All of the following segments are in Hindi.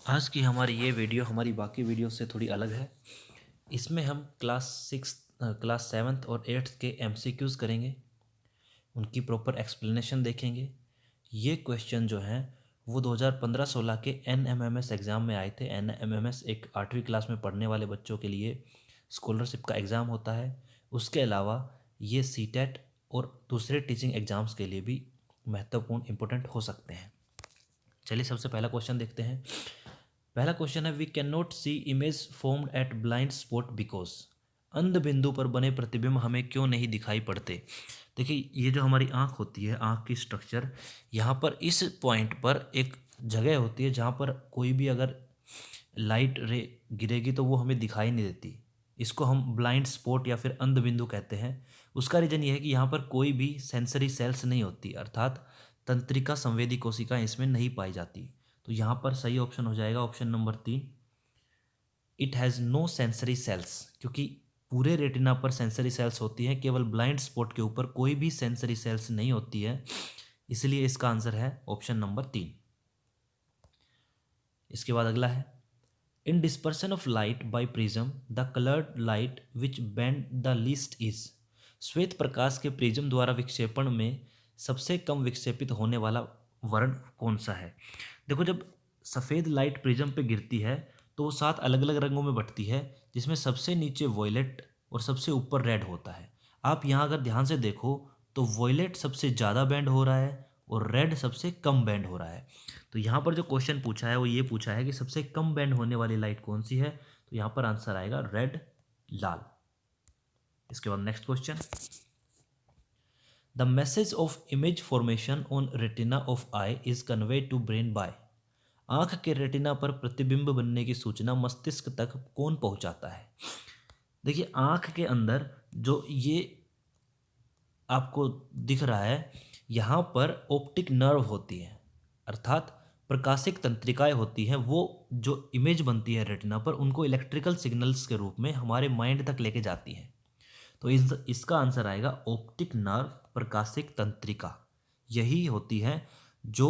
आज की हमारी ये वीडियो हमारी बाकी वीडियो से थोड़ी अलग है। इसमें हम क्लास सेवन्थ और एट्थ के एमसीक्यूज़ करेंगे, उनकी प्रॉपर एक्सप्लेनेशन देखेंगे। ये क्वेश्चन जो हैं वो 2015-16 के एनएमएमएस एग्ज़ाम में आए थे। एनएमएमएस एक 8वीं क्लास में पढ़ने वाले बच्चों के लिए स्कॉलरशिप का एग्ज़ाम होता है। उसके अलावा ये सीटेट और दूसरे टीचिंग एग्ज़ाम्स के लिए भी महत्वपूर्ण इम्पोर्टेंट हो सकते हैं। चलिए सबसे पहला क्वेश्चन देखते हैं। पहला क्वेश्चन है, we can not see image formed at blind spot because. अंध बिंदु पर बने प्रतिबिंब हमें क्यों नहीं दिखाई पड़ते। देखिए, ये जो हमारी आंख होती है, आंख की स्ट्रक्चर, यहाँ पर इस पॉइंट पर एक जगह होती है जहाँ पर कोई भी अगर लाइट रे गिरेगी तो वो हमें दिखाई नहीं देती। इसको हम ब्लाइंड स्पॉट या फिर अंध बिंदु कहते हैं। उसका रीज़न ये है कि यहाँ पर कोई भी सेंसरी सेल्स नहीं होती, अर्थात तंत्रिका संवेदी कोशिकाएं इसमें नहीं पाई जाती। तो यहाँ पर सही ऑप्शन हो जाएगा option number 3, it has no sensory cells. क्योंकि पूरे रेटिना पर सेंसरी सेल्स होती हैं, केवल ब्लाइंड स्पॉट के ऊपर कोई भी सेंसरी सेल्स नहीं होती है, इसलिए इसका आंसर है ऑप्शन नंबर 3। इसके बाद अगला है, in dispersion of light by prism the coloured light which bend the least is. श्वेत प्रकाश के प्रिज्म द्वारा विक्षेपण में सबसे कम विक्षेपित होने वाला वर्ण कौन सा है। देखो, जब सफ़ेद लाइट प्रिज्म पे गिरती है तो वो 7 अलग अलग रंगों में बटती है, जिसमें सबसे नीचे वॉयलेट और सबसे ऊपर रेड होता है। आप यहाँ अगर ध्यान से देखो तो वॉयलेट सबसे ज़्यादा बैंड हो रहा है और रेड सबसे कम बैंड हो रहा है। तो यहाँ पर जो क्वेश्चन पूछा है वो ये पूछा है कि सबसे कम बैंड होने वाली लाइट कौन सी है। तो यहाँ पर आंसर आएगा रेड, लाल। इसके बाद next question, the message of image formation on retina of eye is convey to brain by. आंख के रेटिना पर प्रतिबिंब बनने की सूचना मस्तिष्क तक कौन पहुंचाता है। देखिए, आंख के अंदर जो ये आपको दिख रहा है, यहाँ पर ऑप्टिक नर्व होती है, अर्थात प्रकाशिक तंत्रिकाएं होती हैं। वो जो इमेज बनती है रेटिना पर, उनको इलेक्ट्रिकल सिग्नल्स के रूप में हमारे माइंड तक लेके जाती हैं। तो इसका आंसर आएगा ऑप्टिक नर्व, प्रकाशिक तंत्रिका। यही होती है जो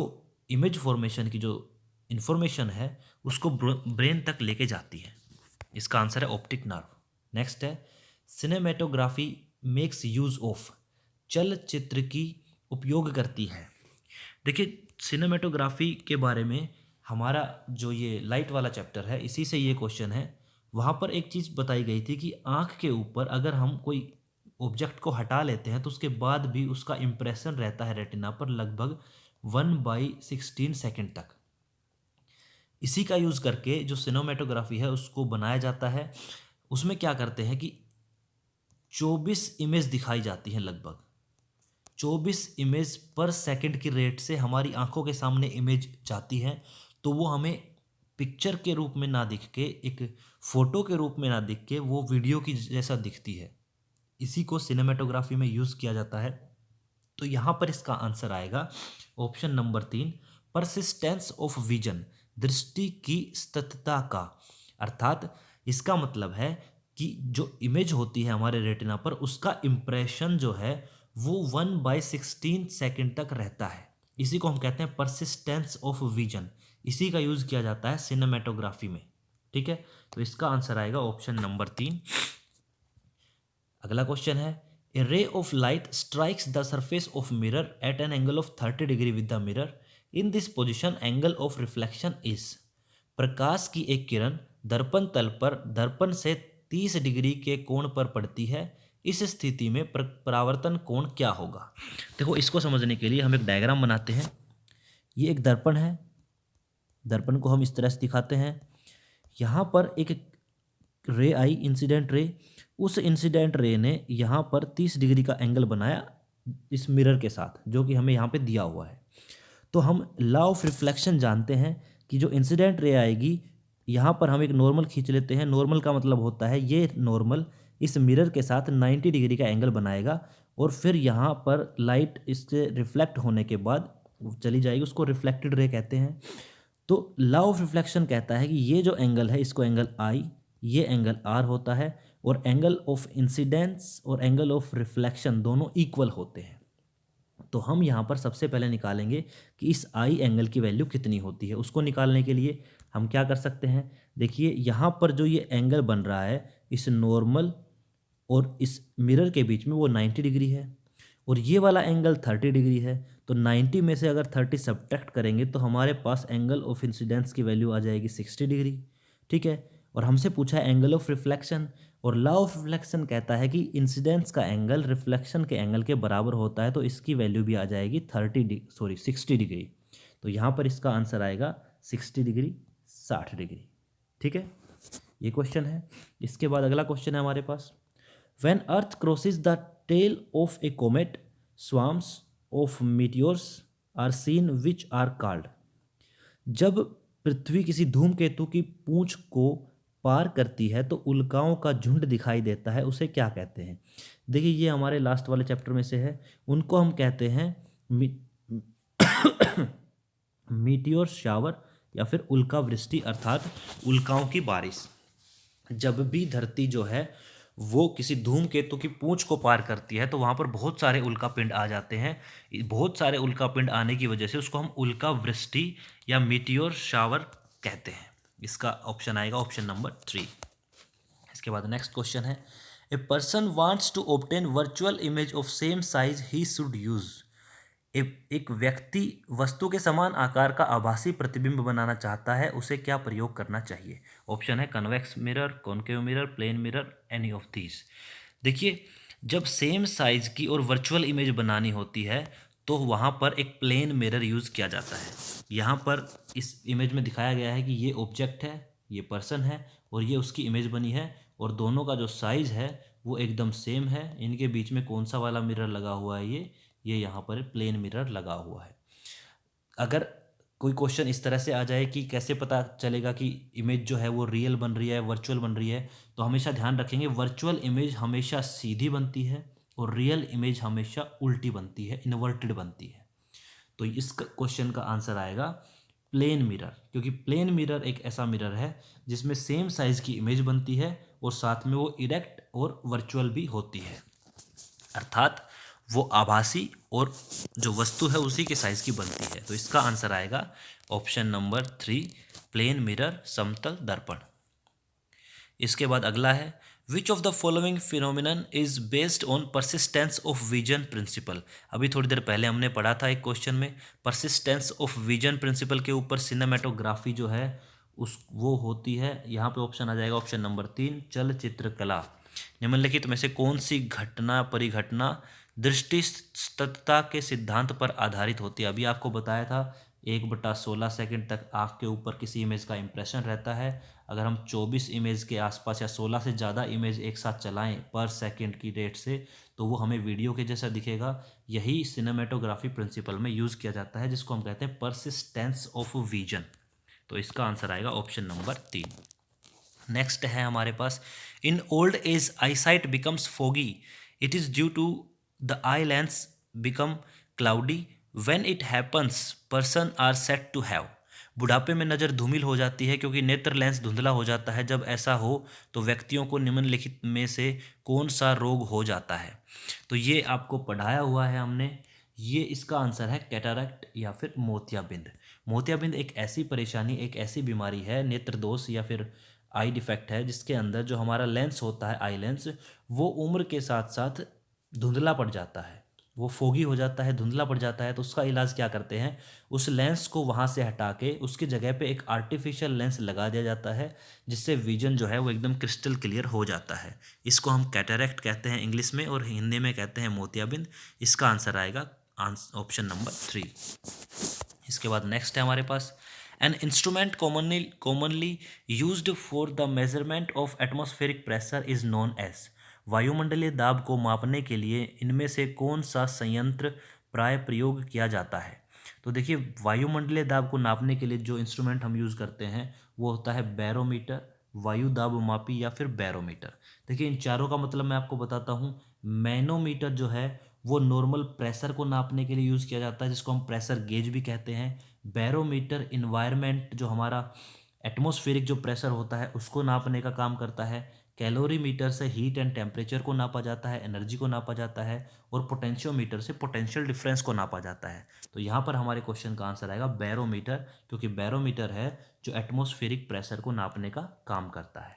इमेज फॉर्मेशन की जो इंफॉर्मेशन है उसको ब्रेन तक लेके जाती है। इसका आंसर है ऑप्टिक नर्व। नेक्स्ट है, सिनेमेटोग्राफी मेक्स यूज ऑफ। चलचित्र की उपयोग करती है। देखिए, सिनेमेटोग्राफी के बारे में हमारा जो ये लाइट वाला चैप्टर है, इसी से ये क्वेश्चन है। वहाँ पर एक चीज़ बताई गई थी कि आँख के ऊपर अगर हम कोई ऑब्जेक्ट को हटा लेते हैं तो उसके बाद भी उसका इम्प्रेशन रहता है रेटिना पर लगभग 1/16 सेकेंड तक। इसी का यूज़ करके जो सिनेमेटोग्राफी है उसको बनाया जाता है। उसमें क्या करते हैं कि 24 इमेज दिखाई जाती हैं, लगभग 24 इमेज पर सेकंड की रेट से हमारी आंखों के सामने इमेज जाती है। तो वो हमें पिक्चर के रूप में ना दिख के, एक फ़ोटो के रूप में ना दिख के, वो वीडियो की जैसा दिखती है। इसी को सिनेमेटोग्राफी में यूज़ किया जाता है। तो यहाँ पर इसका आंसर आएगा option number 3, persistence of vision, दृष्टि की सततता का। अर्थात इसका मतलब है कि जो इमेज होती है हमारे रेटिना पर, उसका इम्प्रेशन जो है वो 1/16 सेकेंड तक रहता है। इसी को हम कहते हैं परसिस्टेंस ऑफ विजन। इसी का यूज़ किया जाता है सिनेमेटोग्राफी में। ठीक है, तो इसका आंसर आएगा ऑप्शन नंबर 3। अगला क्वेश्चन है, a ray of light strikes the surface of mirror at an angle of 30 degree with the mirror. In this position angle of reflection is. प्रकाश की एक किरण दर्पण तल पर दर्पण से 30 डिग्री के कोण पर पड़ती है। इस स्थिति में परावर्तन कोण क्या होगा। देखो, इसको समझने के लिए हम एक डायग्राम बनाते हैं। ये एक दर्पण है, दर्पण को हम इस तरह से दिखाते हैं। यहाँ पर एक रे आई, इंसिडेंट रे। उस इंसिडेंट रे ने यहाँ पर 30 डिग्री का एंगल बनाया इस मिरर के साथ, जो कि हमें यहाँ पे दिया हुआ है। तो हम लॉ ऑफ रिफ्लेक्शन जानते हैं कि जो इंसिडेंट रे आएगी, यहाँ पर हम एक नॉर्मल खींच लेते हैं। नॉर्मल का मतलब होता है ये नॉर्मल इस मिरर के साथ 90 डिग्री का एंगल बनाएगा और फिर यहाँ पर लाइट इससे रिफ्लेक्ट होने के बाद चली जाएगी, उसको रिफ्लेक्टेड रे कहते हैं। तो लॉ ऑफ रिफ्लेक्शन कहता है कि ये जो एंगल है इसको एंगल आई, ये एंगल आर होता है, और एंगल ऑफ इंसिडेंस और एंगल ऑफ रिफ्लेक्शन दोनों इक्वल होते हैं। तो हम यहाँ पर सबसे पहले निकालेंगे कि इस आई एंगल की वैल्यू कितनी होती है। उसको निकालने के लिए हम क्या कर सकते हैं, देखिए यहाँ पर जो ये एंगल बन रहा है इस नॉर्मल और इस मिरर के बीच में वो 90 डिग्री है, और ये वाला एंगल 30 डिग्री है। तो 90 में से अगर 30 सब्ट्रैक्ट करेंगे तो हमारे पास एंगल ऑफ इंसिडेंस की वैल्यू आ जाएगी 60 डिग्री। ठीक है, और हमसे पूछा है एंगल ऑफ रिफ्लेक्शन, और लॉ ऑफ रिफ्लेक्शन कहता है कि इंसिडेंस का एंगल रिफ्लेक्शन के एंगल के बराबर होता है, तो इसकी वैल्यू भी आ जाएगी 60 डिग्री। तो यहाँ पर इसका आंसर आएगा 60 डिग्री, 60 डिग्री। ठीक है, ये क्वेश्चन है। इसके बाद अगला क्वेश्चन है हमारे पास, When Earth crosses the tail of a comet, swarms of meteors are seen which are called। जब पृथ्वी किसी धूमकेतु की पूंछ को पार करती है तो उल्काओं का झुंड दिखाई देता है, उसे क्या कहते हैं। देखिए ये हमारे लास्ट वाले चैप्टर में से है, उनको हम कहते हैं मीटियोर शावर या फिर उल्का वृष्टि, अर्थात उल्काओं की बारिश। जब भी धरती जो है वो किसी धूमकेतु की पूंछ को पार करती है तो वहाँ पर बहुत सारे उल्का पिंड आ जाते हैं। बहुत सारे उल्का पिंड आने की वजह से उसको हम उल्का वृष्टि या मीटियोर शावर कहते हैं। इसका ऑप्शन आएगा ऑप्शन नंबर 3। इसके बाद नेक्स्ट क्वेश्चन है, a person wants to obtain virtual image of same size he should use. एक व्यक्ति वस्तु के समान आकार का आभासी प्रतिबिंब बनाना चाहता है, उसे क्या प्रयोग करना चाहिए। ऑप्शन है convex mirror, concave mirror, plane mirror, any of these. देखिए जब सेम साइज की और वर्चुअल इमेज बनानी होती है तो वहाँ पर एक प्लेन मिरर यूज़ किया जाता है। यहाँ पर इस इमेज में दिखाया गया है कि ये ऑब्जेक्ट है, ये पर्सन है और ये उसकी इमेज बनी है, और दोनों का जो साइज़ है वो एकदम सेम है। इनके बीच में कौन सा वाला मिरर लगा हुआ है, ये यहाँ पर प्लेन मिरर लगा हुआ है। अगर कोई क्वेश्चन इस तरह से आ जाए कि कैसे पता चलेगा कि इमेज जो है वो रियल बन रही है वर्चुअल बन रही है, तो हमेशा ध्यान रखेंगे वर्चुअल इमेज हमेशा सीधी बनती है और रियल इमेज हमेशा उल्टी बनती है, इन्वर्टेड बनती है। तो इस क्वेश्चन का आंसर आएगा प्लेन मिरर, क्योंकि प्लेन मिरर एक ऐसा मिरर है जिसमें सेम साइज की इमेज बनती है और साथ में वो इरेक्ट और वर्चुअल भी होती है, अर्थात वो आभासी और जो वस्तु है उसी के साइज की बनती है। तो इसका आंसर आएगा ऑप्शन नंबर 3, प्लेन मिरर, समतल दर्पण। इसके बाद अगला है, which of the following phenomenon is based on persistence of vision principle. अभी थोड़ी देर पहले हमने पढ़ा था एक क्वेश्चन में परसिस्टेंस ऑफ विजन प्रिंसिपल के ऊपर सिनेमेटोग्राफी जो है उस वो होती है। यहाँ पे ऑप्शन आ जाएगा ऑप्शन नंबर 3, चलचित्र कला। निम्नलिखित में से कौन सी घटना परिघटना दृष्टिस्तता के सिद्धांत पर आधारित होती है। अभी आपको बताया था 1/16 सेकंड तक आँख के ऊपर किसी इमेज का इंप्रेशन रहता है। अगर हम 24 इमेज के आसपास या 16 से ज़्यादा इमेज एक साथ चलाएं पर सेकंड की रेट से तो वो हमें वीडियो के जैसा दिखेगा। यही सिनेमेटोग्राफी प्रिंसिपल में यूज़ किया जाता है, जिसको हम कहते हैं परसिस्टेंस ऑफ विजन। तो इसका आंसर आएगा ऑप्शन नंबर 3। नेक्स्ट है हमारे पास, in old age eyesight becomes foggy, it is due to the eye lens become cloudy, when it happens person are set to have. बुढ़ापे में नज़र धूमिल हो जाती है क्योंकि नेत्र लेंस धुंधला हो जाता है। जब ऐसा हो तो व्यक्तियों को निम्नलिखित में से कौन सा रोग हो जाता है। तो ये आपको पढ़ाया हुआ है हमने। ये इसका आंसर है कैटरैक्ट या फिर मोतियाबिंद। मोतियाबिंद एक ऐसी परेशानी, एक ऐसी बीमारी है, नेत्र दोष या फिर आई डिफेक्ट है, जिसके अंदर जो हमारा लेंस होता है आई लेंस, वो उम्र के साथ साथ धुंधला पड़ जाता है, वो फोगी हो जाता है, धुंधला पड़ जाता है। तो उसका इलाज क्या करते हैं, उस लेंस को वहाँ से हटा के उसकी जगह पे एक आर्टिफिशियल लेंस लगा दिया जाता है, जिससे विजन जो है वो एकदम क्रिस्टल क्लियर हो जाता है। इसको हम कैटरैक्ट कहते हैं इंग्लिश में और हिंदी में कहते हैं मोतियाबिंद। इसका आंसर आएगा ऑप्शन नंबर 3। इसके बाद नेक्स्ट है हमारे पास, an instrument commonly used for the measurement of atmospheric pressure is known as. वायुमंडलीय दाब को मापने के लिए इनमें से कौन सा संयंत्र प्राय प्रयोग किया जाता है। तो देखिए वायुमंडलीय दाब को नापने के लिए जो इंस्ट्रूमेंट हम यूज़ करते हैं वो होता है बैरोमीटर, वायु दाब मापी या फिर बैरोमीटर। देखिए इन चारों का मतलब मैं आपको बताता हूँ। मैनोमीटर जो है वो नॉर्मल प्रेशर को नापने के लिए यूज़ किया जाता है, जिसको हम प्रेशर गेज भी कहते हैं। बैरोमीटर इन्वायरमेंट जो हमारा एटमॉस्फेरिक जो प्रेशर होता है उसको नापने का काम करता है। कैलोरीमीटर से हीट एंड टेम्परेचर को नापा जाता है, एनर्जी को नापा जाता है, और पोटेंशियोमीटर से पोटेंशियल डिफरेंस को नापा जाता है। तो यहाँ पर हमारे क्वेश्चन का आंसर आएगा बैरोमीटर, क्योंकि बैरोमीटर है जो एटमॉस्फेरिक प्रेशर को नापने का काम करता है।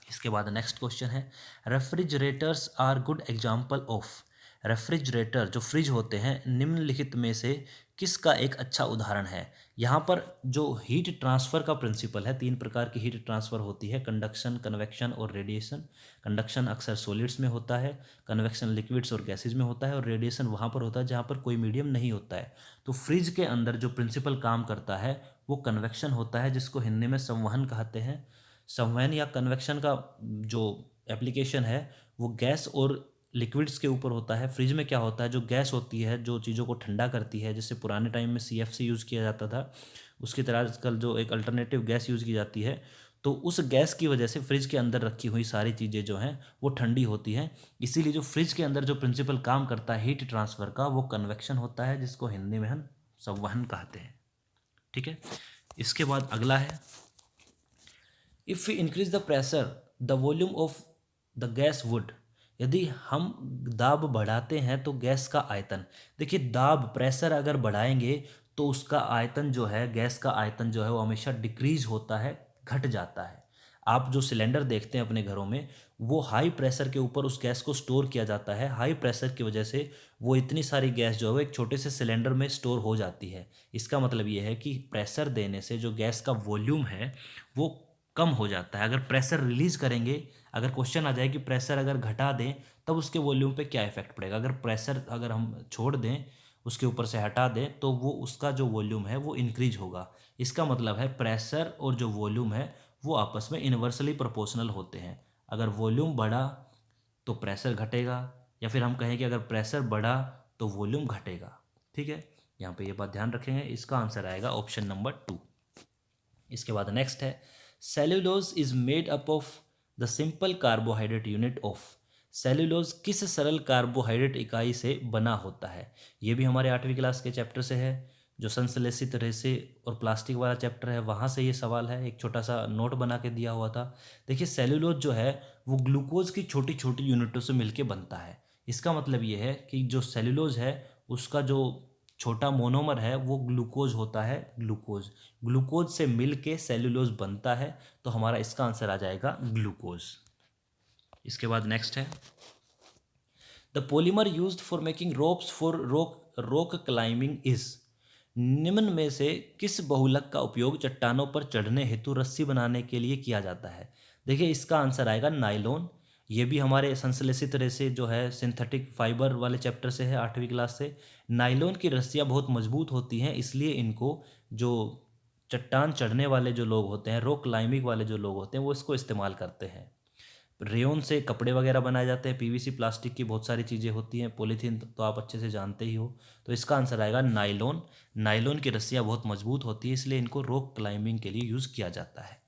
इसके बाद नेक्स्ट क्वेश्चन है, refrigerators are good example of. Refrigerator जो फ्रिज होते हैं निम्नलिखित में से किसका एक अच्छा उदाहरण है। यहाँ पर जो हीट ट्रांसफ़र का प्रिंसिपल है, 3 प्रकार की हीट ट्रांसफ़र होती है, कंडक्शन, कन्वेक्शन और रेडिएशन। कंडक्शन अक्सर सॉलिड्स में होता है, कन्वेक्शन लिक्विड्स और गैसेज में होता है, और रेडिएशन वहाँ पर होता है जहाँ पर कोई मीडियम नहीं होता है। तो फ्रिज के अंदर जो प्रिंसिपल काम करता है वो कन्वेक्शन होता है, जिसको हिंदी में संवहन कहते हैं। संवहन या कन्वेक्शन का जो एप्लीकेशन है वो गैस और लिक्विड्स के ऊपर होता है। फ्रिज में क्या होता है, जो गैस होती है जो चीज़ों को ठंडा करती है, जैसे पुराने टाइम में सीएफसी यूज़ किया जाता था, उसकी तरह आजकल जो एक अल्टरनेटिव गैस यूज़ की जाती है, तो उस गैस की वजह से फ्रिज के अंदर रखी हुई सारी चीज़ें जो हैं वो ठंडी होती हैं। इसीलिए जो फ्रिज के अंदर जो प्रिंसिपल काम करता है हीट ट्रांसफ़र का, वो कन्वेक्शन होता है, जिसको हिंदी में हम संवहन कहते हैं। ठीक है, इसके बाद अगला है, if we increase the pressure the volume of the gas would. यदि हम दाब बढ़ाते हैं तो गैस का आयतन, देखिए दाब प्रेशर अगर बढ़ाएंगे तो उसका आयतन जो है, गैस का आयतन जो है वो हमेशा डिक्रीज होता है, घट जाता है। आप जो सिलेंडर देखते हैं अपने घरों में, वो हाई प्रेशर के ऊपर उस गैस को स्टोर किया जाता है। हाई प्रेशर की वजह से वो इतनी सारी गैस जो है वो एक छोटे से सिलेंडर में स्टोर हो जाती है। इसका मतलब ये है कि प्रेशर देने से जो गैस का वॉल्यूम है वो कम हो जाता है। अगर प्रेशर रिलीज करेंगे, अगर क्वेश्चन आ जाए कि प्रेशर अगर घटा दें तब उसके वॉल्यूम पे क्या इफेक्ट पड़ेगा, अगर प्रेशर अगर हम छोड़ दें, उसके ऊपर से हटा दें, तो वो उसका जो वॉल्यूम है वो इंक्रीज होगा। इसका मतलब है प्रेशर और जो वॉल्यूम है वो आपस में इन्वर्सली प्रोपोर्शनल होते हैं। अगर वॉल्यूम बढ़ा तो प्रेशर घटेगा, या फिर हम कहें कि अगर प्रेशर बढ़ा तो वॉल्यूम घटेगा। ठीक है, यहाँ पे ये बात ध्यान रखेंगे। इसका आंसर आएगा ऑप्शन नंबर 2। इसके बाद नेक्स्ट है, cellulose is made up of the simple carbohydrate unit of. Cellulose किस सरल कार्बोहाइड्रेट इकाई से बना होता है। ये भी हमारे 8वीं क्लास के चैप्टर से है, जो संश्लेषित रेशे और प्लास्टिक वाला चैप्टर है, वहाँ से ये सवाल है। एक छोटा सा नोट बना के दिया हुआ था। देखिए सेल्यूलोज जो है वो ग्लूकोज की छोटी छोटी यूनिटों से मिलके बनता है। इसका मतलब ये है कि जो सेल्यूलोज है उसका जो छोटा मोनोमर है वो ग्लूकोज होता है, ग्लूकोज। ग्लूकोज से मिल के सेल्यूलोज बनता है, तो हमारा इसका आंसर आ जाएगा ग्लूकोज। इसके बाद नेक्स्ट है, the polymer used for making ropes for rock climbing is. निम्न में से किस बहुलक का उपयोग चट्टानों पर चढ़ने हेतु रस्सी बनाने के लिए किया जाता है। देखिए इसका आंसर आएगा नायलॉन। ये भी हमारे संश्लेषित रेशे जो है सिंथेटिक फाइबर वाले चैप्टर से है, 8वीं क्लास से। नायलॉन की रस्सियाँ बहुत मजबूत होती हैं, इसलिए इनको जो चट्टान चढ़ने वाले जो लोग होते हैं, रॉक क्लाइंबिंग वाले जो लोग होते हैं, वो इसको इस्तेमाल करते हैं। रेयन से कपड़े वगैरह बनाए जाते हैं, पीवीसी प्लास्टिक की बहुत सारी चीज़ें होती हैं, पॉलीथीन तो आप अच्छे से जानते ही हो। तो इसका आंसर आएगा नायलॉन। नायलॉन की रस्सियाँ बहुत मजबूत होती है, इसलिए इनको रॉक क्लाइंबिंग के लिए यूज़ किया जाता है।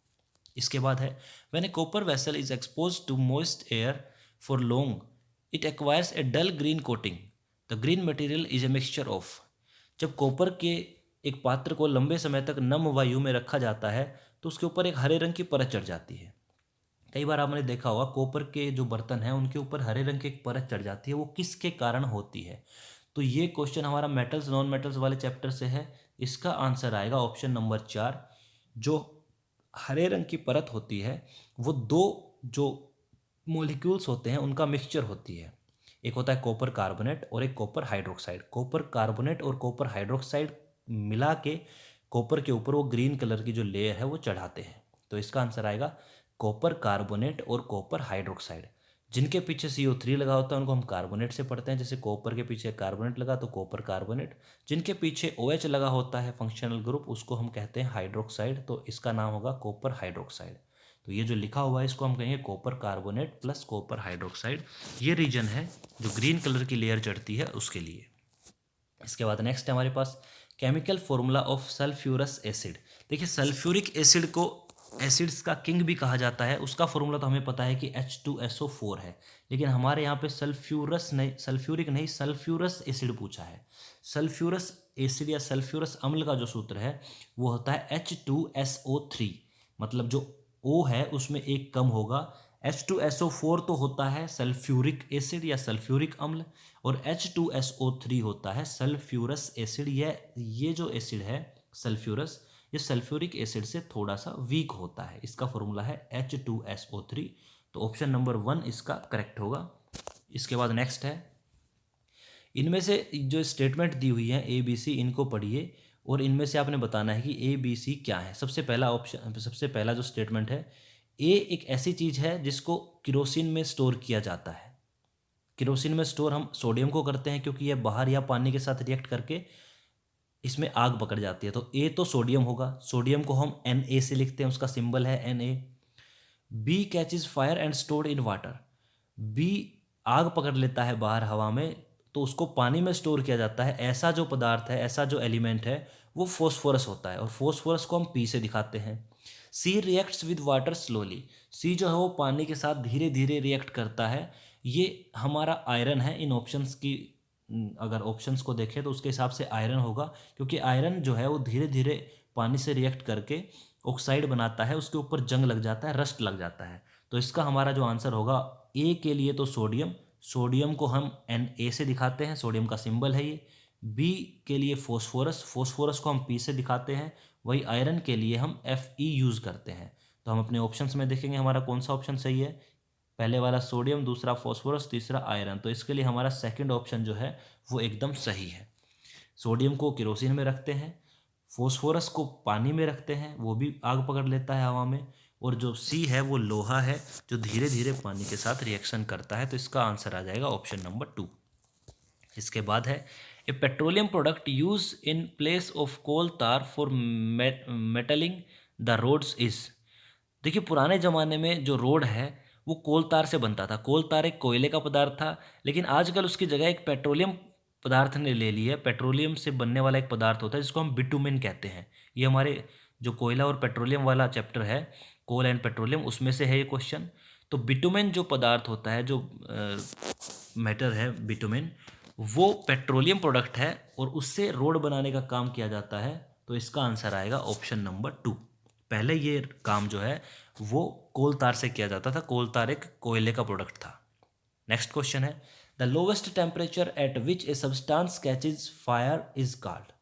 इसके बाद है, when a copper vessel is expose to moist air for long it acquires a dull green coating. The green material is a mixture of. जब कॉपर के एक पात्र को लंबे समय तक नम वायु में रखा जाता है तो उसके ऊपर एक हरे रंग की परत चढ़ जाती है। कई बार आपने देखा होगा कॉपर के जो बर्तन हैं उनके ऊपर हरे रंग की एक परत चढ़ जाती है, वो किसके कारण होती है। तो ये क्वेश्चन हमारा मेटल्स नॉन मेटल्स वाले चैप्टर से है। इसका आंसर आएगा ऑप्शन नंबर 4। जो हरे रंग की परत होती है वो दो जो मॉलिक्यूल्स होते हैं उनका मिक्सचर होती है। एक होता है कॉपर कार्बोनेट और एक कॉपर हाइड्रोक्साइड। कॉपर कार्बोनेट और कॉपर हाइड्रोक्साइड मिला के कॉपर के ऊपर वो ग्रीन कलर की जो लेयर है वो चढ़ाते हैं। तो इसका आंसर आएगा कॉपर कार्बोनेट और कॉपर हाइड्रोक्साइड। जिनके पीछे CO3 लगा होता है उनको हम कार्बोनेट से पढ़ते हैं, जैसे कॉपर के पीछे कार्बोनेट लगा तो कॉपर कार्बोनेट। जिनके पीछे OH लगा होता है फंक्शनल ग्रुप, उसको हम कहते हैं हाइड्रोक्साइड, तो इसका नाम होगा कॉपर हाइड्रोक्साइड। तो ये जो लिखा हुआ है इसको हम कहेंगे copper carbonate plus copper hydroxide. ये रीजन है जो ग्रीन कलर की लेयर चढ़ती है उसके लिए। इसके बाद नेक्स्ट है हमारे पास chemical formula of sulphurous acid. देखिए सल्फ्यूरिक एसिड को एसिड्स का किंग भी कहा जाता है। उसका फॉर्मूला तो हमें पता है कि H2SO4 है, लेकिन हमारे यहाँ पे सल्फ्यूरस नहीं, सल्फ्यूरिक नहीं, सल्फ्यूरस एसिड पूछा है। सल्फ्यूरस एसिड या सल्फ्यूरस अम्ल का जो सूत्र है वो होता है H2SO3। मतलब जो O है उसमें एक कम होगा, H2SO4 तो होता है सल्फ्यूरिक एसिड या सल्फ्यूरिक अम्ल, और H2SO3 होता है सल्फ्यूरस एसिड। ये जो एसिड है सल्फ्यूरस, ये सल्फ्यूरिक एसिड से थोड़ा सा वीक होता है। इसका फॉर्मूला है H2SO3। तो ऑप्शन नंबर 1 इसका करेक्ट होगा। इसके बाद नेक्स्ट है, इनमें से जो स्टेटमेंट दी हुई है ए बी सी, इनको पढ़िए और इनमें से आपने बताना है कि ए बी सी क्या है। सबसे पहला जो स्टेटमेंट है, ए एक ऐसी चीज़ है जिसको केरोसिन में स्टोर किया जाता है। केरोसिन में स्टोर हम सोडियम को करते हैं क्योंकि यह बाहर या पानी के साथ रिएक्ट करके इसमें आग पकड़ जाती है। तो ए तो सोडियम होगा, सोडियम को हम Na से लिखते हैं, उसका सिंबल है Na। B catches fire and stored in water, B आग पकड़ लेता है बाहर हवा में, तो उसको पानी में स्टोर किया जाता है। ऐसा जो पदार्थ है, ऐसा जो एलिमेंट है, वो फोस्फोरस होता है, और फोस्फोरस को हम पी से दिखाते हैं। सी रिएक्ट्स विद वाटर स्लोली, सी जो है वो पानी के साथ धीरे धीरे रिएक्ट करता है। ये हमारा आयरन है। इन ऑप्शंस की अगर ऑप्शंस को देखें तो उसके हिसाब से आयरन होगा, क्योंकि आयरन जो है वो धीरे धीरे पानी से रिएक्ट करके ऑक्साइड बनाता है, उसके ऊपर जंग लग जाता है, रस्ट लग जाता है। तो इसका हमारा जो आंसर होगा, ए के लिए तो सोडियम, सोडियम को हम Na से दिखाते हैं, सोडियम का सिंबल है ये। बी के लिए फोस्फोरस, फोस्फोरस को हम पी से दिखाते हैं। वही आयरन के लिए हम Fe यूज़ करते हैं। तो हम अपने ऑप्शंस में देखेंगे हमारा कौन सा ऑप्शन सही है। पहले वाला सोडियम, दूसरा फोस्फोरस, तीसरा आयरन। तो इसके लिए हमारा सेकंड ऑप्शन जो है वो एकदम सही है। सोडियम को केरोसिन में रखते हैं, फोस्फोरस को पानी में रखते हैं, वो भी आग पकड़ लेता है हवा में, और जो सी है वो लोहा है जो धीरे धीरे पानी के साथ रिएक्शन करता है। तो इसका आंसर आ जाएगा ऑप्शन नंबर 2। इसके बाद है, a petroleum product use in place of coal tar for metalling the roads is. देखिए, पुराने ज़माने में जो रोड है वो कोल तार से बनता था। कोल तार एक कोयले का पदार्थ था, लेकिन आजकल उसकी जगह एक पेट्रोलियम पदार्थ ने ले ली है। पेट्रोलियम से बनने वाला एक पदार्थ होता है जिसको हम बिटुमेन कहते हैं। ये हमारे जो कोयला और पेट्रोलियम वाला चैप्टर है, कोल एंड पेट्रोलियम, उसमें से है ये क्वेश्चन। तो बिटुमेन जो पदार्थ होता है, जो मैटर है बिटुमेन, वो पेट्रोलियम प्रोडक्ट है और उससे रोड बनाने का काम किया जाता है। तो इसका आंसर आएगा ऑप्शन नंबर 2। पहले ये काम जो है वो कोल तार से किया जाता था। कोल तार एक कोयले का प्रोडक्ट था। नेक्स्ट क्वेश्चन है, the lowest temperature at which a substance catches fire is called.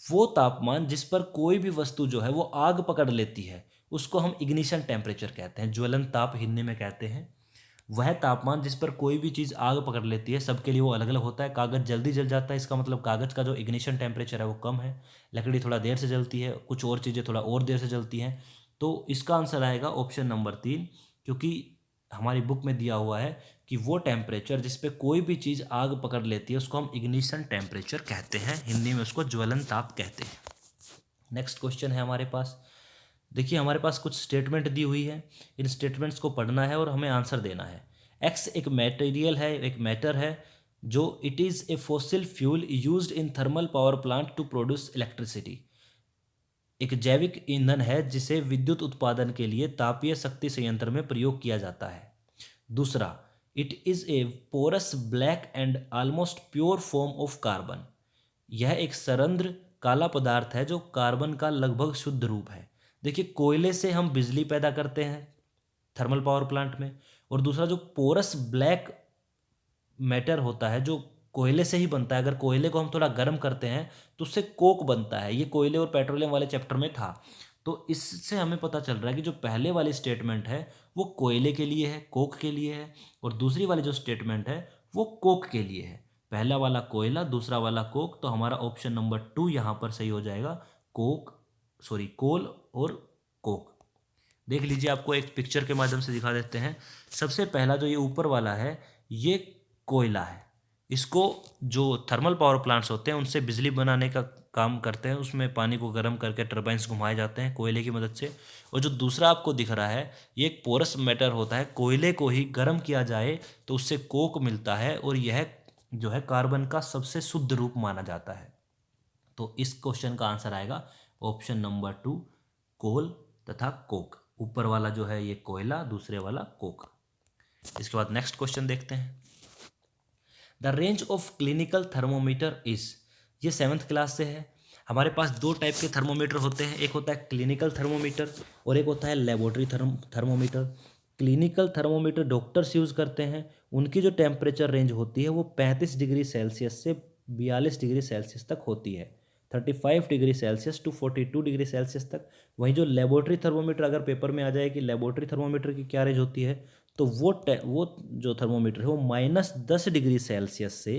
वो तापमान जिस पर कोई भी वस्तु जो है वो आग पकड़ लेती है, उसको हम इग्निशन टेम्परेचर कहते हैं, ज्वलन ताप हिंदी में कहते हैं। वह तापमान जिस पर कोई भी चीज़ आग पकड़ लेती है, सबके लिए वो अलग अलग होता है। कागज़ जल्दी जल जाता है, इसका मतलब कागज़ का जो इग्निशन टेम्परेचर है वो कम है। लकड़ी थोड़ा देर से जलती है, कुछ और चीज़ें थोड़ा और देर से जलती हैं। तो इसका आंसर आएगा ऑप्शन नंबर 3, क्योंकि हमारी बुक में दिया हुआ है कि वो टेम्परेचर जिस पे कोई भी चीज़ आग पकड़ लेती है उसको हम इग्निशन टेम्परेचर कहते हैं, हिंदी में उसको ज्वलन ताप कहते हैं। नेक्स्ट क्वेश्चन है हमारे पास। देखिए, हमारे पास कुछ स्टेटमेंट दी हुई है, इन स्टेटमेंट्स को पढ़ना है और हमें आंसर देना है। एक्स एक मटेरियल है, एक मैटर है, जो it is a fossil fuel used in thermal power plant to produce electricity. एक जैविक ईंधन है जिसे विद्युत उत्पादन के लिए तापीय शक्ति संयंत्र में प्रयोग किया जाता है। दूसरा, it is a porous black and almost pure form of carbon. यह एक सरंध्र काला पदार्थ है जो कार्बन का लगभग शुद्ध रूप है। देखिए, कोयले से हम बिजली पैदा करते हैं थर्मल पावर प्लांट में, और दूसरा जो पोरस ब्लैक मैटर होता है जो कोयले से ही बनता है। अगर कोयले को हम थोड़ा गर्म करते हैं तो उससे कोक बनता है। ये कोयले और पेट्रोलियम वाले चैप्टर में था। तो इससे हमें पता चल रहा है कि जो पहले वाली स्टेटमेंट है वो कोयले के लिए है, कोक के लिए है, और दूसरी वाली जो स्टेटमेंट है वो कोक के लिए है। पहला वाला कोयला, दूसरा वाला कोक। तो हमारा ऑप्शन नंबर 2 यहाँ पर सही हो जाएगा, कोल और कोक। देख लीजिए, आपको एक पिक्चर के माध्यम से दिखा देते हैं। सबसे पहला जो ये ऊपर वाला है ये कोयला है। इसको जो थर्मल पावर प्लांट्स होते हैं उनसे बिजली बनाने का काम करते हैं, उसमें पानी को गर्म करके टरबाइंस घुमाए जाते हैं कोयले की मदद से। और जो दूसरा आपको दिख रहा है ये एक पोरस मैटर होता है, कोयले को ही गर्म किया जाए तो उससे कोक मिलता है, और यह जो है कार्बन का सबसे शुद्ध रूप माना जाता है। तो इस क्वेश्चन का आंसर आएगा ऑप्शन नंबर 2, कोल तथा कोक। ऊपर वाला जो है ये कोयला, दूसरे वाला कोक। इसके बाद नेक्स्ट क्वेश्चन देखते हैं। The range of clinical thermometer is. ये 7th क्लास से है। हमारे पास 2 टाइप के थर्मोमीटर होते हैं, एक होता है क्लिनिकल थर्मोमीटर और एक होता है laboratory thermometer. Clinical thermometer doctors use करते हैं, उनकी जो टेम्परेचर रेंज होती है वो 35 डिग्री सेल्सियस से 42 डिग्री सेल्सियस तक होती है, 35 degree Celsius to 42 degree Celsius तक। वहीं जो लेबोरेटरी थर्मोमीटर, अगर पेपर में आ जाए कि लेबोरेटरी थर्मोमीटर की क्या रेंज होती है, तो वो जो थर्मोमीटर है वो -10 डिग्री सेल्सियस से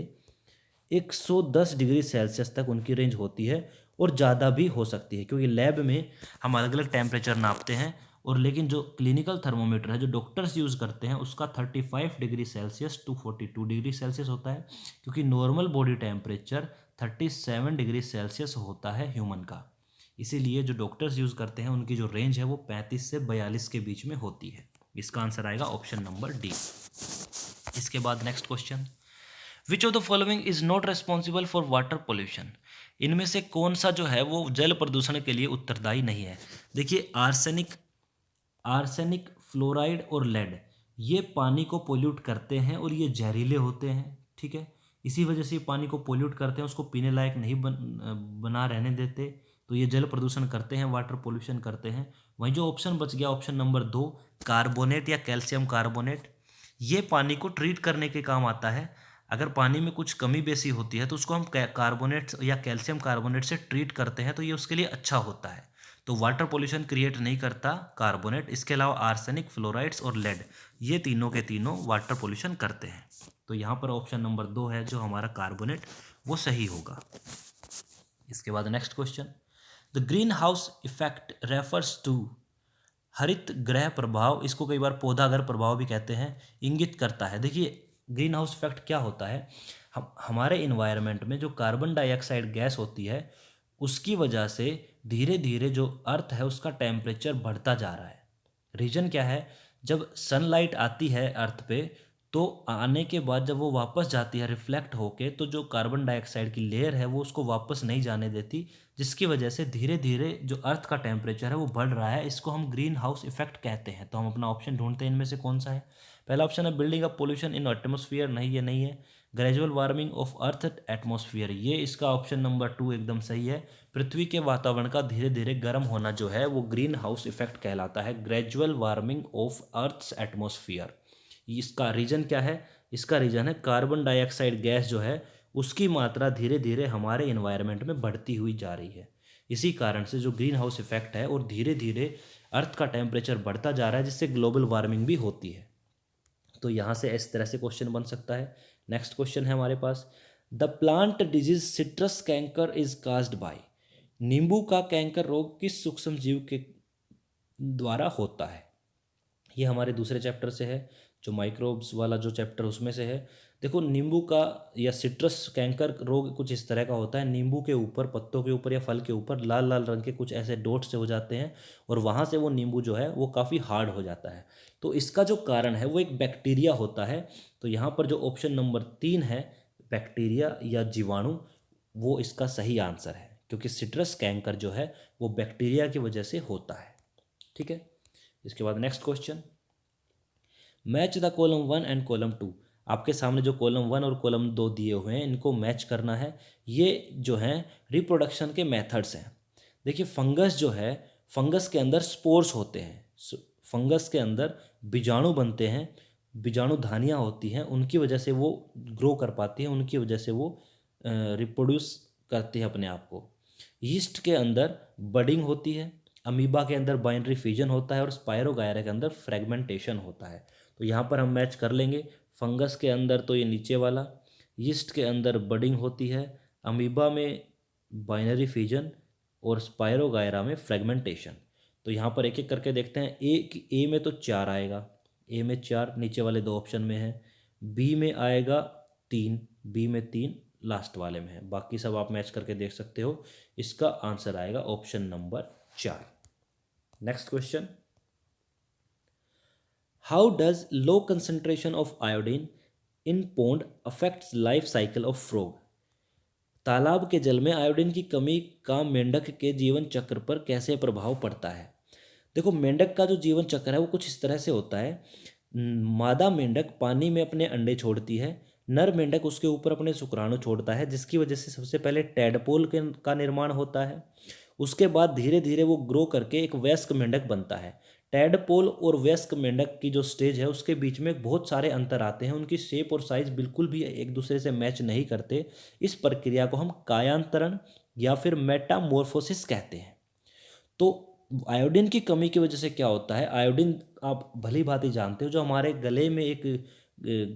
110 डिग्री सेल्सियस तक उनकी रेंज होती है, और ज़्यादा भी हो सकती है, क्योंकि लैब में हम अलग अलग टेम्परेचर नापते हैं। और लेकिन जो क्लिनिकल थर्मोमीटर है जो डॉक्टर्स यूज़ करते हैं उसका 35 degree Celsius to 42 degree Celsius होता है, क्योंकि normal body temperature 37 degree Celsius होता है ह्यूमन का। इसीलिए जो डॉक्टर्स यूज़ करते हैं उनकी जो रेंज है वो 35 से 42 के बीच में होती है। इसका आंसर आएगा ऑप्शन नंबर डी। इसके बाद next question, which of the following is not responsible for water pollution. इनमें से कौन सा जो है वो जल प्रदूषण के लिए उत्तरदायी नहीं है। देखिए, आर्सेनिक, फ्लोराइड और लेड, ये पानी को पोल्यूट करते हैं और ये जहरीले होते हैं, ठीक है। इसी वजह से ये पानी को पोल्यूट करते हैं, उसको पीने लायक नहीं बना रहने देते, तो ये जल प्रदूषण करते हैं, वाटर पोल्यूशन करते हैं। वहीं जो ऑप्शन बच गया ऑप्शन नंबर 2, कार्बोनेट या कैल्शियम कार्बोनेट, ये पानी को ट्रीट करने के काम आता है। अगर पानी में कुछ कमी बेसी होती है तो उसको हम कार्बोनेट या कैल्शियम कार्बोनेट से ट्रीट करते हैं, तो ये उसके लिए अच्छा होता है। तो वाटर पोल्यूशन क्रिएट नहीं करता कार्बोनेट। इसके अलावा आर्सेनिक, फ्लोराइड्स और लेड, ये तीनों के तीनों वाटर पोल्यूशन करते हैं। तो यहाँ पर ऑप्शन नंबर 2 है जो हमारा कार्बोनेट, वो सही होगा। इसके बाद next question, the greenhouse effect refers to, हरित गृह प्रभाव, इसको कई बार पौधाघर प्रभाव भी कहते हैं, इंगित करता है। देखिए, ग्रीन हाउस इफेक्ट क्या होता है, हम हमारे इन्वायरमेंट में जो कार्बन डाइऑक्साइड गैस होती है उसकी वजह से धीरे धीरे जो अर्थ है उसका टेम्परेचर बढ़ता जा रहा है। रीजन क्या है, जब सनलाइट आती है अर्थ पे, तो आने के बाद जब वो वापस जाती है रिफ्लेक्ट होके, तो जो कार्बन डाइऑक्साइड की लेयर है वो उसको वापस नहीं जाने देती, जिसकी वजह से धीरे धीरे जो अर्थ का टेम्परेचर है वो बढ़ रहा है। इसको हम ग्रीन हाउस इफेक्ट कहते हैं। तो हम अपना ऑप्शन ढूंढते हैं इनमें से कौन सा है। पहला ऑप्शन है building up pollution in atmosphere, नहीं ये नहीं है। Gradual warming of earth atmosphere, ये इसका ऑप्शन नंबर 2 एकदम सही है। पृथ्वी के वातावरण का धीरे धीरे गर्म होना जो है वो ग्रीन हाउस इफेक्ट कहलाता है, gradual warming of earth's atmosphere. इसका रीजन क्या है, इसका रीजन है कार्बन डाइऑक्साइड गैस जो है उसकी मात्रा धीरे धीरे हमारे इन्वायरमेंट में बढ़ती हुई जा रही है। इसी कारण से जो ग्रीन हाउस इफेक्ट है और धीरे धीरे अर्थ का टेम्परेचर बढ़ता जा रहा है, जिससे ग्लोबल वार्मिंग भी होती है। तो यहाँ से इस तरह से क्वेश्चन बन सकता है। नेक्स्ट क्वेश्चन है हमारे पास, the plant disease citrus canker is caused by, नींबू का कैंकर रोग किस सूक्ष्म जीव के द्वारा होता है। ये हमारे दूसरे चैप्टर से है, जो माइक्रोब्स वाला जो चैप्टर उसमें से है। देखो, नींबू का या सिट्रस कैंकर रोग कुछ इस तरह का होता है, नींबू के ऊपर, पत्तों के ऊपर या फल के ऊपर लाल लाल रंग के कुछ ऐसे डॉट्स से हो जाते हैं, और वहाँ से वो नींबू जो है वो काफ़ी हार्ड हो जाता है। तो इसका जो कारण है वो एक बैक्टीरिया होता है। तो यहाँ पर जो ऑप्शन नंबर 3 है, बैक्टीरिया या जीवाणु, वो इसका सही आंसर है, क्योंकि सिट्रस कैंकर जो है वो बैक्टीरिया की वजह से होता है। ठीक है। इसके बाद next question, match the column 1 and column 2। आपके सामने जो कॉलम 1 और कॉलम 2 दिए हुए हैं इनको मैच करना है। ये जो हैं रिप्रोडक्शन के मेथड्स हैं। देखिए, फंगस जो है, फंगस के अंदर स्पोर्स होते हैं, फंगस के अंदर बीजाणु बनते हैं, बीजाणु धानियाँ होती हैं, उनकी वजह से वो ग्रो कर पाती हैं, उनकी वजह से वो रिप्रोड्यूस करती है अपने आप को। यीस्ट के अंदर बडिंग होती है, अमीबा के अंदर बाइनरी फिजन होता है, और स्पायरोगायरा के अंदर फ्रेगमेंटेशन होता है। तो यहाँ पर हम मैच कर लेंगे। फंगस के अंदर तो ये नीचे वाला, यीस्ट के अंदर बडिंग होती है, अमीबा में बाइनरी फिजन, और स्पायरोगायरा में फ्रेगमेंटेशन। तो यहाँ पर एक एक करके देखते हैं। ए में तो 4 आएगा, ए में 4 नीचे वाले 2 ऑप्शन में है। बी में आएगा 3, बी में 3 लास्ट वाले में है। बाकी सब आप मैच करके देख सकते हो। इसका आंसर आएगा option number 4। Next question, how does low concentration of iodine in pond affects life cycle of frog. तालाब के जल में आयोडीन की कमी का मेंढक के जीवन चक्र पर कैसे प्रभाव पड़ता है। देखो, मेंढक का जो जीवन चक्र है वो कुछ इस तरह से होता है। मादा मेंढक पानी में अपने अंडे छोड़ती है, नर मेंढक उसके ऊपर अपने शुक्राणु छोड़ता है, जिसकी वजह से सबसे पहले टैडपोल का निर्माण होता है। उसके बाद धीरे धीरे वो ग्रो करके एक वयस्क मेंढक बनता है। टैडपोल और वयस्क मेंढक की जो स्टेज है उसके बीच में बहुत सारे अंतर आते हैं, उनकी शेप और साइज बिल्कुल भी एक दूसरे से मैच नहीं करते। इस प्रक्रिया को हम कायांतरण या फिर मेटामॉर्फोसिस कहते हैं। तो आयोडीन की कमी की वजह से क्या होता है, आयोडीन आप भली भांति जानते हो, जो हमारे गले में एक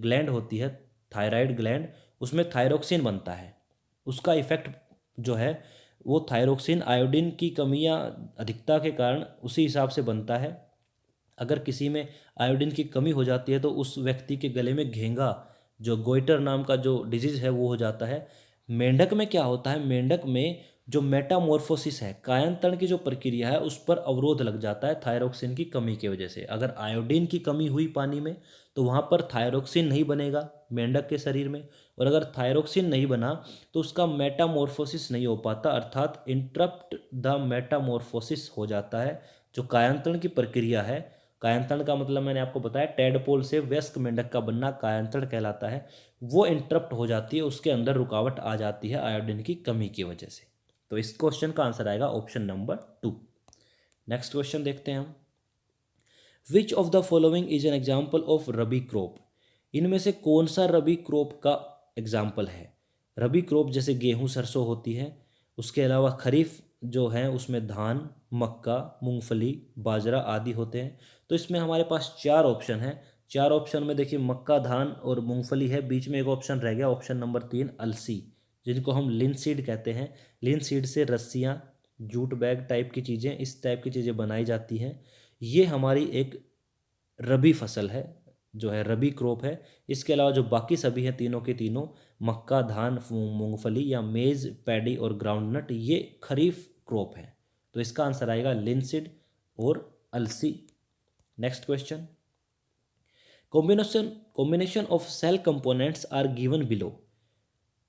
ग्लैंड होती है, थायराइड ग्लैंड, उसमें थायरोक्सिन बनता है। उसका इफेक्ट जो है वो थायरोक्सिन आयोडीन की कमी या अधिकता के कारण उसी हिसाब से बनता है। अगर किसी में आयोडीन की कमी हो जाती है तो उस व्यक्ति के गले में घेंगा, जो गोइटर नाम का जो डिजीज है वो हो जाता है। मेंढक में क्या होता है, मेंढक में जो मेटामॉर्फोसिस है, कायांतरण की जो प्रक्रिया है, उस पर अवरोध लग जाता है थायरोक्सिन की कमी की वजह से। अगर आयोडीन की कमी हुई पानी में तो वहाँ पर थायरोक्सिन नहीं बनेगा मेंढक के शरीर में, और अगर थायरोक्सिन नहीं बना तो उसका मेटामॉर्फोसिस नहीं हो पाता, अर्थात इंटरप्ट द मेटामॉर्फोसिस हो जाता है। जो कायांतरण की प्रक्रिया है, कायांतरण का मतलब मैंने आपको बताया टैडपोल से वयस्क मेंढक का बनना कायांतरण कहलाता है, वो इंटरप्ट हो जाती है, उसके अंदर रुकावट आ जाती है आयोडीन की कमी की वजह से। तो इस क्वेश्चन का आंसर आएगा ऑप्शन नंबर 2। नेक्स्ट क्वेश्चन देखते हैं हम। विच of the following is an example of rabi crop? इनमें से कौन सा रबी क्रॉप का एग्जाम्पल है? रबी क्रॉप जैसे गेहूं सरसों होती है, उसके अलावा खरीफ जो है उसमें धान, मक्का, मूंगफली, बाजरा आदि होते हैं। तो इसमें हमारे पास चार ऑप्शन हैं। चार ऑप्शन में देखिए मक्का, धान और मूंगफली है, बीच में एक ऑप्शन रह गया, ऑप्शन नंबर 3 अलसी, जिनको हम लिनसीड कहते हैं। लिनसीड से रस्सियाँ, जूट बैग टाइप की चीज़ें, इस टाइप की चीज़ें बनाई जाती हैं। ये हमारी एक रबी फसल है, जो है रबी क्रॉप है। इसके अलावा जो बाकी सभी हैं तीनों के तीनों, मक्का, धान, मूंगफली या मेज़, पैडी और ग्राउंडनट, ये खरीफ क्रॉप है। तो इसका आंसर आएगा लिनसीड और अलसी। Next question. Combination of cell components are given below.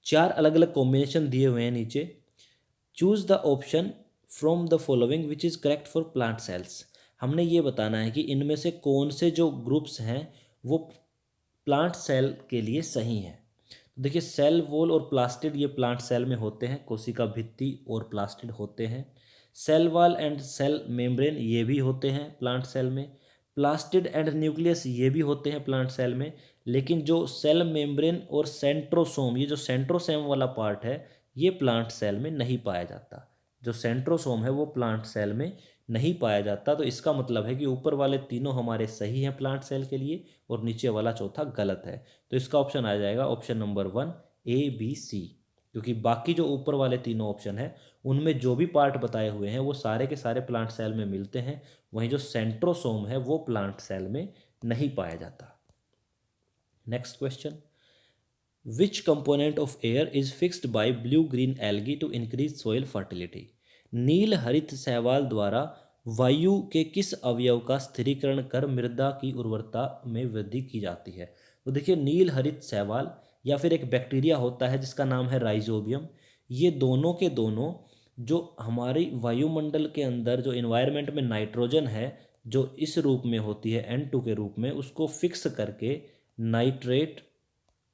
चार अलग अलग कॉम्बिनेशन दिए हुए हैं नीचे। Choose the option from the following which is correct for plant cells. हमने ये बताना है कि इनमें से कौन से जो ग्रुप्स हैं वो प्लांट सेल के लिए सही हैं। तो देखिए सेल वॉल और प्लास्टिड ये प्लांट सेल में होते हैं, कोशिका भित्ति और प्लास्टिड होते हैं। Cell wall and cell membrane ये भी होते हैं प्लांट सेल में। प्लास्टिड एंड न्यूक्लियस ये भी होते हैं प्लांट सेल में। लेकिन जो सेल मेम्ब्रेन और सेंट्रोसोम, ये जो सेंट्रोसोम वाला पार्ट है, ये प्लांट सेल में नहीं पाया जाता। जो सेंट्रोसोम है वो प्लांट सेल में नहीं पाया जाता। तो इसका मतलब है कि ऊपर वाले तीनों हमारे सही हैं प्लांट सेल के लिए और नीचे वाला चौथा गलत है। तो इसका ऑप्शन आ जाएगा option number 1 A B C, क्योंकि बाकी जो ऊपर वाले तीनों ऑप्शन हैं उनमें जो भी पार्ट बताए हुए हैं वो सारे के सारे प्लांट सेल में मिलते हैं, वहीं जो सेंट्रोसोम है वो प्लांट सेल में नहीं पाया जाता। Next question. Which component of air is fixed by blue green algae to increase soil fertility? नील हरित शैवाल द्वारा वायु के किस अवयव का स्थिरीकरण कर मृदा की उर्वरता में वृद्धि की जाती है? तो देखिए नील हरित शैवाल या फिर एक बैक्टीरिया होता है जिसका नाम है राइजोबियम, ये दोनों के दोनों जो हमारी वायुमंडल के अंदर जो इन्वायरमेंट में नाइट्रोजन है, जो इस रूप में होती है N2 के रूप में, उसको फिक्स करके नाइट्रेट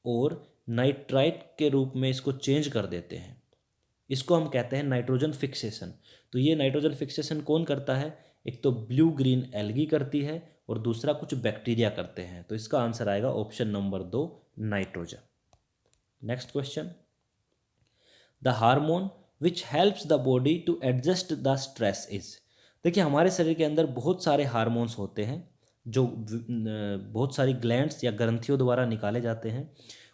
और नाइट्राइट के रूप में इसको चेंज कर देते हैं। इसको हम कहते हैं नाइट्रोजन फिक्सेशन। तो ये नाइट्रोजन फिक्सेशन कौन करता है? एक तो ब्लू ग्रीन एल्गी करती है और दूसरा कुछ बैक्टीरिया करते हैं। तो इसका आंसर आएगा option number 2 nitrogen. Next question. The hormone which helps the body to adjust the stress is. देखिए हमारे शरीर के अंदर बहुत सारे हार्मोन्स होते हैं जो बहुत सारी ग्लैंड्स या ग्रंथियों द्वारा निकाले जाते हैं।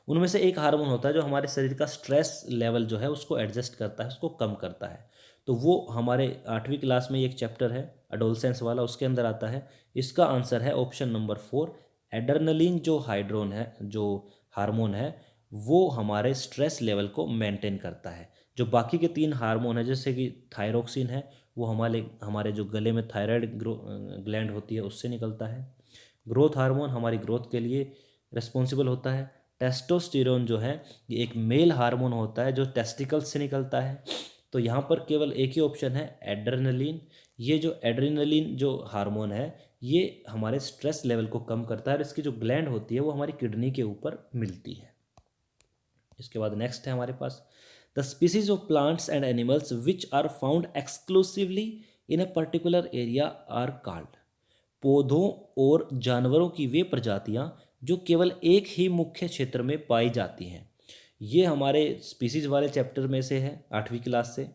उनमें से एक हार्मोन होता है जो हमारे शरीर का स्ट्रेस लेवल जो है उसको एडजस्ट करता है, उसको कम करता है। तो वो हमारे 8वीं क्लास में एक चैप्टर है एडोलसेंस वाला, उसके अंदर आता है। इसका आंसर है ऑप्शन नंबर 4 एड्रेनलिन। जो हाइड्रोन है, जो हार्मोन है, वो हमारे स्ट्रेस लेवल को मेंटेन करता है। जो बाकी के 3 हार्मोन है जैसे कि थायरोक्सिन है, वो हमारे हमारे जो गले में थायराइड ग्लैंड होती है उससे निकलता है। ग्रोथ हार्मोन हमारी ग्रोथ के लिए रिस्पॉन्सिबल होता है। टेस्टोस्टेरोन जो है ये एक मेल हार्मोन होता है जो टेस्टिकल्स से निकलता है। तो यहाँ पर केवल एक ही ऑप्शन है एड्रेनलिन। ये जो एड्रेनलिन जो हार्मोन है ये हमारे स्ट्रेस लेवल को कम करता है और इसकी जो ग्लैंड होती है वो हमारी किडनी के ऊपर मिलती है। इसके बाद नेक्स्ट है हमारे पास the species of plants and animals which are found exclusively in a particular area are called. पौधों और जानवरों की वे प्रजातियां जो केवल एक ही मुख्य क्षेत्र में पाई जाती हैं। ये हमारे स्पीसीज वाले चैप्टर में से है 8वीं क्लास से।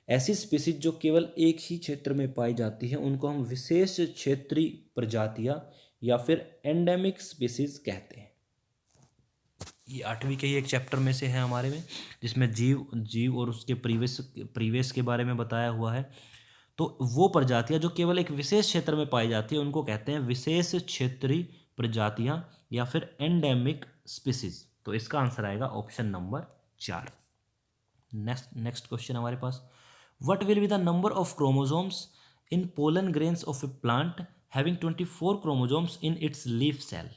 ऐसी स्पीसीज जो केवल एक ही क्षेत्र में पाई जाती हैं उनको हम विशेष क्षेत्रीय प्रजातियां या फिर एंडेमिक स्पीसीज कहते हैं। ये 8वीं के ही एक चैप्टर में से है हमारे में, जिसमें जीव जीव और उसके प्रीवियस के बारे में बताया हुआ है। तो वो प्रजातियां जो केवल एक विशेष क्षेत्र में पाई जाती है उनको कहते हैं विशेष क्षेत्रीय प्रजातियां या फिर एंडेमिक स्पीसीज। तो इसका आंसर आएगा ऑप्शन नंबर 4। नेक्स्ट क्वेश्चन हमारे पास, what will be the number of chromosomes in pollen grains of a plant having 24 chromosomes in its leaf cell.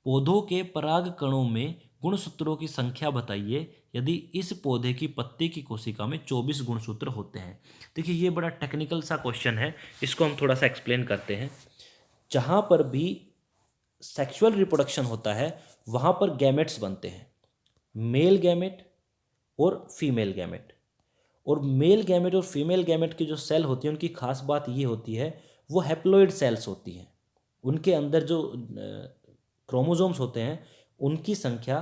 पौधों के पराग कणों में गुणसूत्रों की संख्या बताइए यदि इस पौधे की पत्ती की कोशिका में 24 गुणसूत्र होते हैं। देखिए ये बड़ा टेक्निकल सा क्वेश्चन है, इसको हम थोड़ा सा एक्सप्लेन करते हैं। जहाँ पर भी सेक्सुअल रिप्रोडक्शन होता है वहाँ पर गैमेट्स बनते हैं, मेल गैमेट और फीमेल गैमेट। और मेल गैमेट और फीमेल गैमेट की जो सेल होती है उनकी खास बात ये होती है वो हैप्लॉइड सेल्स होती हैं। उनके अंदर जो क्रोमोसोम्स होते हैं उनकी संख्या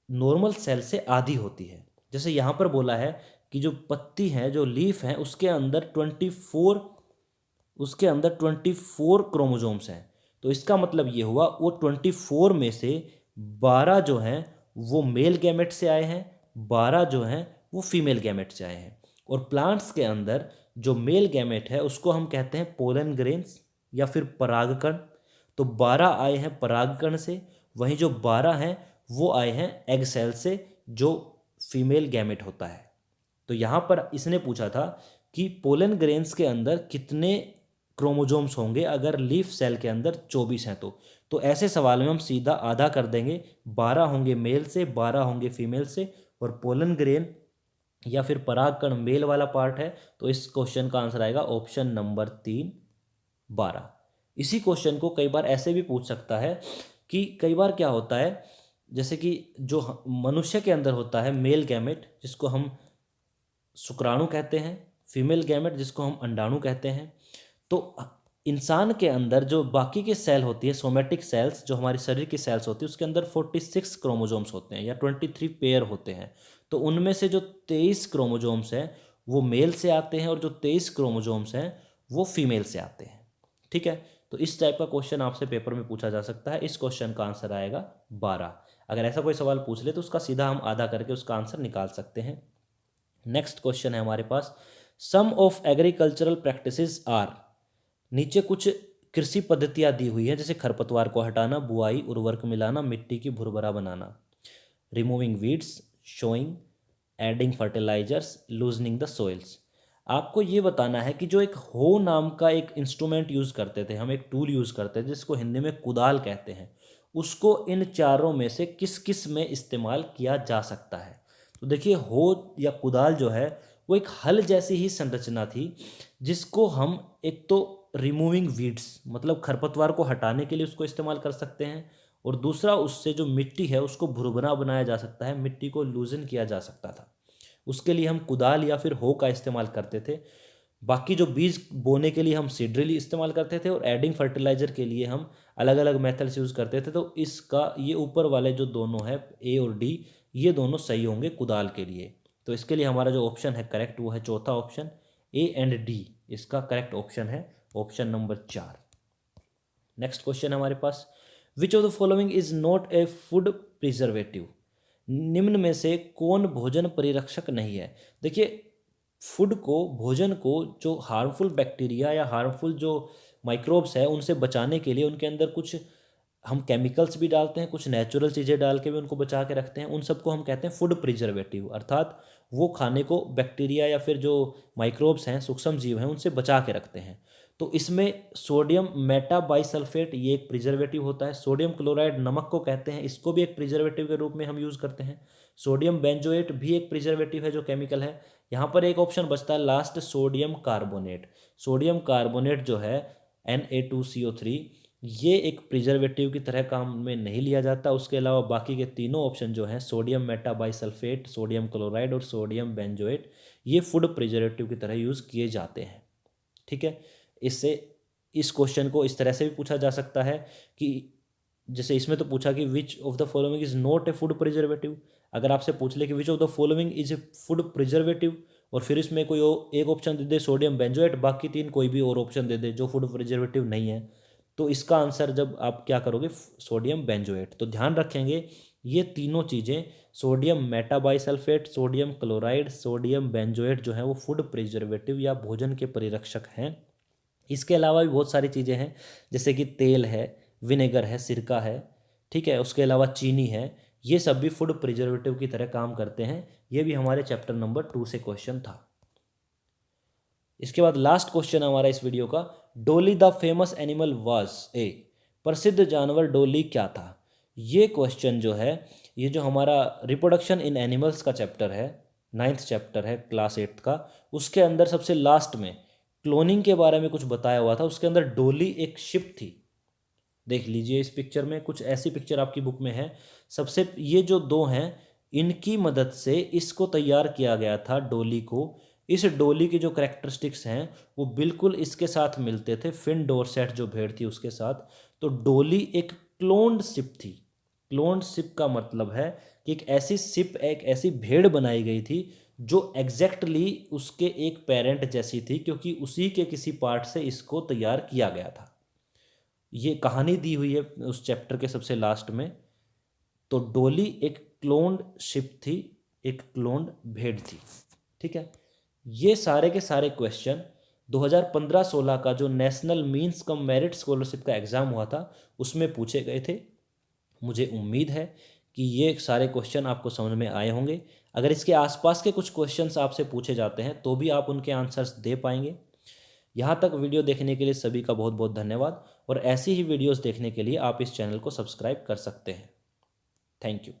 नॉर्मल सेल से आधी होती है। जैसे यहाँ पर बोला है कि जो पत्ती है जो लीफ है उसके अंदर 24 क्रोमोसोम्स हैं। तो इसका मतलब ये हुआ वो 24 में से 12 जो हैं वो मेल गैमेट से आए हैं, 12 जो हैं वो फीमेल गैमेट से आए हैं। और प्लांट्स के अंदर जो मेल गैमेट है उसको हम कहते हैं पोलन ग्रेन्स या फिर परागकण। तो 12 आए हैं परागकण से, वहीं जो 12 हैं वो आए हैं एग सेल से जो फीमेल गैमेट होता है। तो यहाँ पर इसने पूछा था कि पोलन ग्रेन्स के अंदर कितने क्रोमोसोम्स होंगे अगर लीफ सेल के अंदर 24 हैं। तो ऐसे सवाल में हम सीधा आधा कर देंगे, 12 होंगे मेल से, 12 होंगे फीमेल से, और पोलन ग्रेन या फिर परागकण मेल वाला पार्ट है। तो इस क्वेश्चन का आंसर आएगा ऑप्शन नंबर 3 12। इसी क्वेश्चन को कई बार ऐसे भी पूछ सकता है कि कई बार क्या होता है जैसे कि जो मनुष्य के अंदर होता है मेल गैमेट जिसको हम शुक्राणु कहते हैं, फीमेल गैमेट जिसको हम अंडाणु कहते हैं। तो इंसान के अंदर जो बाकी के सेल होती है सोमेटिक सेल्स जो हमारे शरीर की सेल्स होती है उसके अंदर 46 क्रोमोसोम्स होते हैं या 23 पेयर होते हैं। तो उनमें से जो 23 क्रोमोसोम्स हैं वो मेल से आते हैं और जो 23 क्रोमोसोम्स हैं वो फीमेल से आते हैं। ठीक है, तो इस टाइप का क्वेश्चन आपसे पेपर में पूछा जा सकता है। इस क्वेश्चन का आंसर आएगा 12। अगर ऐसा कोई सवाल पूछ ले तो उसका सीधा हम आधा करके उसका आंसर निकाल सकते हैं। नेक्स्ट क्वेश्चन है हमारे पास, सम ऑफ एग्रीकल्चरल प्रैक्टिसेस आर। नीचे कुछ कृषि पद्धतियाँ दी हुई हैं जैसे खरपतवार को हटाना, बुआई, उर्वरक मिलाना, मिट्टी की भुरभुरा बनाना, removing weeds, sowing, adding fertilisers, loosening the soils. आपको ये बताना है कि जो एक हो नाम का एक इंस्ट्रूमेंट यूज़ करते थे, हम एक टूल यूज़ करते थे जिसको हिंदी में कुदाल कहते हैं, उसको इन चारों में से किस किस में इस्तेमाल किया जा सकता है। तो देखिए हो या कुदाल जो है वो एक हल जैसी ही संरचना थी जिसको हम एक तो रिमूविंग वीड्स मतलब खरपतवार को हटाने के लिए उसको इस्तेमाल कर सकते हैं, और दूसरा उससे जो मिट्टी है उसको भुरभुरा बनाया जा सकता है, मिट्टी को लूजन किया जा सकता था। उसके लिए हम कुदाल या फिर हो का इस्तेमाल करते थे। बाकी जो बीज बोने के लिए हम सीड ड्रिल इस्तेमाल करते थे और एडिंग फर्टिलाइजर के लिए हम अलग अलग मेथड्स यूज़ करते थे। तो इसका ये ऊपर वाले जो दोनों है ए और डी ये दोनों सही होंगे कुदाल के लिए। तो इसके लिए हमारा जो ऑप्शन है करेक्ट वो है चौथा ऑप्शन ए एंड डी, इसका करेक्ट ऑप्शन है ऑप्शन नंबर 4। नेक्स्ट क्वेश्चन है हमारे पास, which of the following is not a food preservative. निम्न में से कौन भोजन परिरक्षक नहीं है। देखिए फूड को भोजन को जो हार्मफुल बैक्टीरिया या हार्मफुल जो माइक्रोब्स है उनसे बचाने के लिए उनके अंदर कुछ हम केमिकल्स भी डालते हैं, कुछ नेचुरल चीज़ें डाल के भी उनको बचा के रखते हैं। उन सबको हम कहते हैं फूड प्रिजर्वेटिव, अर्थात वो खाने को बैक्टीरिया या फिर जो माइक्रोब्स हैं सूक्ष्म जीव हैं उनसे बचा के रखते हैं। तो इसमें सोडियम मेटाबाइसल्फेट ये एक प्रिजर्वेटिव होता है। सोडियम क्लोराइड नमक को कहते हैं, इसको भी एक प्रिजर्वेटिव के रूप में हम यूज़ करते हैं। सोडियम बेंजोएट भी एक प्रिजर्वेटिव है जो केमिकल है। यहाँ पर एक ऑप्शन बचता है last sodium carbonate. Sodium carbonate जो है Na2CO3 ये एक प्रिजर्वेटिव की तरह काम में नहीं लिया जाता। उसके अलावा बाकी के तीनों ऑप्शन जो हैं, सोडियम मेटाबाइसल्फेट, सोडियम क्लोराइड और सोडियम बेंजोएट, ये फूड प्रिजर्वेटिव की तरह यूज़ किए जाते हैं। ठीक है। इससे इस क्वेश्चन को इस तरह से भी पूछा जा सकता है कि जैसे इसमें तो पूछा कि विच of the following is not a food preservative. अगर आपसे पूछ ले कि विच of the following is a food preservative, और फिर इसमें कोई एक ऑप्शन दे दे सोडियम बेंजोएट, बाकी तीन कोई भी और ऑप्शन दे दे जो फूड प्रिजर्वेटिव नहीं है, तो इसका आंसर जब आप क्या करोगे, सोडियम बेंजोएट। तो ध्यान रखेंगे ये तीनों चीज़ें, sodium metabisulphite, sodium chloride, sodium benzoate, जो है वो फूड प्रिजर्वेटिव या भोजन के परिरक्षक हैं। इसके अलावा भी बहुत सारी चीज़ें हैं, जैसे कि तेल है, विनेगर है, सिरका है, ठीक है, उसके अलावा चीनी है, ये सब भी फूड प्रिजर्वेटिव की तरह काम करते हैं। ये भी हमारे चैप्टर नंबर 2 से क्वेश्चन था। इसके बाद लास्ट क्वेश्चन हमारा इस वीडियो का, डोली the famous animal was a, प्रसिद्ध जानवर डोली क्या था। ये क्वेश्चन जो है, ये जो हमारा रिप्रोडक्शन इन एनिमल्स का चैप्टर है, 9th चैप्टर है क्लास 8th का, उसके अंदर सबसे लास्ट में क्लोनिंग के बारे में कुछ बताया हुआ था। उसके अंदर डोली एक शिप थी। देख लीजिए इस पिक्चर में, कुछ ऐसी पिक्चर आपकी बुक में है। सबसे ये जो दो हैं, इनकी मदद से इसको तैयार किया गया था, डोली को। इस डोली की जो करेक्टरिस्टिक्स हैं वो बिल्कुल इसके साथ मिलते थे, फिन डोरसेट जो भेड़ थी उसके साथ। तो डोली एक क्लोन्ड शिप थी। क्लोन्ड शिप का मतलब है कि एक ऐसी शिप, एक ऐसी भेड़ बनाई गई थी जो एग्जैक्टली उसके एक पेरेंट जैसी थी, क्योंकि उसी के किसी पार्ट से इसको तैयार किया गया था। ये कहानी दी हुई है उस चैप्टर के सबसे लास्ट में। तो डोली एक क्लोन्ड शिप थी, एक क्लोन्ड भेड़ थी। ठीक है। ये सारे के सारे क्वेश्चन 2015-16 का जो national means cum merit scholarship का एग्ज़ाम हुआ था उसमें पूछे गए थे। मुझे उम्मीद है कि ये सारे क्वेश्चन आपको समझ में आए होंगे। अगर इसके आसपास के कुछ क्वेश्चंस आपसे पूछे जाते हैं तो भी आप उनके आंसर्स दे पाएंगे। यहाँ तक वीडियो देखने के लिए सभी का बहुत बहुत धन्यवाद, और ऐसी ही वीडियोस देखने के लिए आप इस चैनल को सब्सक्राइब कर सकते हैं। Thank you.